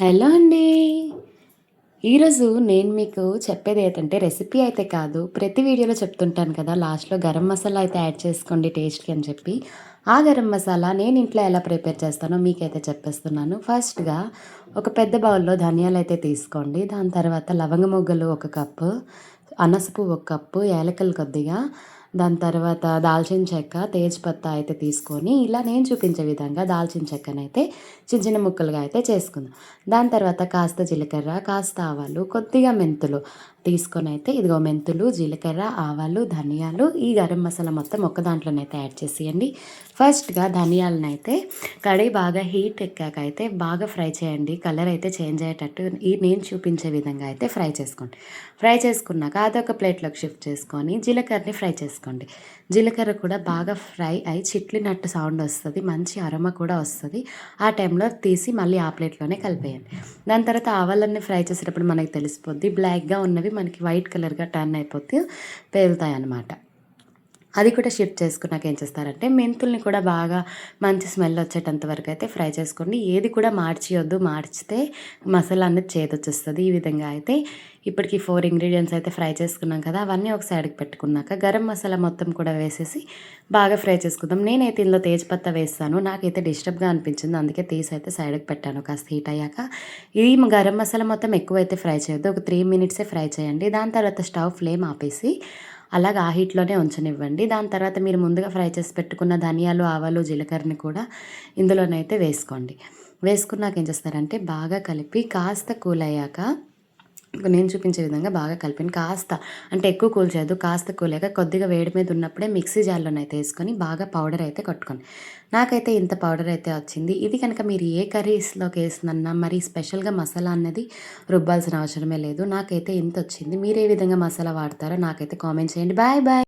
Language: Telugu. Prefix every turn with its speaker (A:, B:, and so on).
A: హలో అండి. ఈరోజు నేను మీకు చెప్పేది ఏంటంటే రెసిపీ అయితే కాదు. ప్రతి వీడియోలో చెప్తుంటాను కదా! లాస్ట్‌లో గరం మసాలా అయితే యాడ్ చేసుకోండి టేస్ట్‌కి అని చెప్పి. ఆ గరం మసాలా నేను ఇంట్లో ఎలా ప్రిపేర్ చేస్తానో మీకైతే చెప్పేస్తున్నాను. ఫస్ట్‌గా ఒక పెద్ద బౌల్‌లో ధనియాలైతే తీసుకోండి. దాని తర్వాత లవంగ మొగ్గలు ఒక కప్పు, అనాస పువ్వు ఒక కప్పు, యాలకులు కొద్దిగా, దాని తర్వాత దాల్చిన చెక్క, తేజ్‌పత్తా అయితే తీసుకొని ఇలా నేను చూపించే విధంగా దాల్చిన చెక్కనైతే చిన్న చిన్న ముక్కలుగా అయితే చేసుకుందాం. దాని తర్వాత కాస్త జీలకర్ర, కాస్త ఆవాలు, కొద్దిగా మెంతులు తీసుకొనైతే ఇదిగో మెంతులు, జీలకర్ర, ఆవాలు, ధనియాలు, ఈ గరం మసాలా మొత్తం ఒక్క దాంట్లోనైతే యాడ్ చేసేయండి. ఫస్ట్‌గా ధనియాలనైతే కడాయి బాగా హీట్ ఎక్కాక అయితే బాగా ఫ్రై చేయండి. కలర్ అయితే చేంజ్ అయ్యేటట్టు నేను చూపించే విధంగా అయితే ఫ్రై చేసుకోండి. ఫ్రై చేసుకున్నాక అదొక ప్లేట్‌లోకి షిఫ్ట్ చేసుకొని జీలకర్రని ఫ్రై చేసుకోండి. జీలకర్ర కూడా బాగా ఫ్రై అయ్యి చిట్లినట్టు సౌండ్ వస్తది. మంచి అరోమా కూడా వస్తది. ఆ టైంలో తీసి మళ్ళీ ఆ ప్లేట్‌లోనే కలిపేయండి. దాని తర్వాత ఆవాలన్నీ ఫ్రై చేసేటప్పుడు మనకి తెలిసిపోద్ది. బ్లాక్‌గా ఉన్నవి మనకి వైట్ కలర్‌గా టర్న్ అయిపోతే పేలుతాయన్నమాట. అది కూడా షిఫ్ట్ చేసుకున్నాక ఏం చేస్తారంటే మెంతుల్ని కూడా బాగా మంచి స్మెల్ వచ్చేటంత వరకు అయితే ఫ్రై చేసుకోండి. ఏది కూడా మార్చియొద్దు. మార్చితే మసాలా అనేది చేదొచ్చేస్తది. ఈ విధంగా అయితే ఇప్పటికి 4 ఇంగ్రీడియెంట్స్ అయితే ఫ్రై చేసుకున్నాం కదా! అవన్నీ ఒక సైడ్‌కి పెట్టుకున్నాక గరం మసాలా మొత్తం కూడా వేసేసి బాగా ఫ్రై చేసుకుందాం. నేనైతే ఇందులో తేజ్‌పత్తా వేస్తాను. నాకైతే డిస్టర్బ్‌గా అనిపించింది. అందుకే తీసైతే సైడ్‌కి పెట్టాను. కాస్త హీట్ అయ్యాక ఈ గరం మసాలా మొత్తం ఎక్కువైతే ఫ్రై చేయొద్దు. ఒక 3 మినిట్సే ఫ్రై చేయండి. దాని తర్వాత స్టవ్ ఫ్లేమ్ ఆపేసి అలాగా ఆ హీట్‌లోనే ఉంచనివ్వండి. దాని తర్వాత మీరు ముందుగా ఫ్రై చేసి పెట్టుకున్న ధనియాలు, ఆవాలు, జీలకర్రని కూడా ఇందులోనైతే వేసుకోండి. వేసుకున్నాక ఏం చేస్తారంటే బాగా కలిపి కాస్త కూల్ అయ్యాక నేను చూపించే విధంగా బాగా కలిపండి. కాస్త అంటే ఎక్కువ కూల్ చేయొద్దు. కాస్త కూలాక కొద్దిగా వేడి మీద ఉన్నప్పుడే మిక్సీ జార్‌లోనైతే ఏసుకొని బాగా పౌడర్ అయితే కొట్టుకోండి. నాకైతే ఇంత పౌడర్ అయితే వచ్చింది. ఇది కనుక మీరు ఏ కర్రీస్‌లోకి ఏసినన్నా మరి స్పెషల్‌గా మసాలా అన్నది రుబ్బాల్సిన అవసరమే లేదు. నాకైతే ఇంతొచ్చింది. మీరు ఏ విధంగా మసాలా వాడతారో నాకైతే కామెంట్ చేయండి. Bye bye.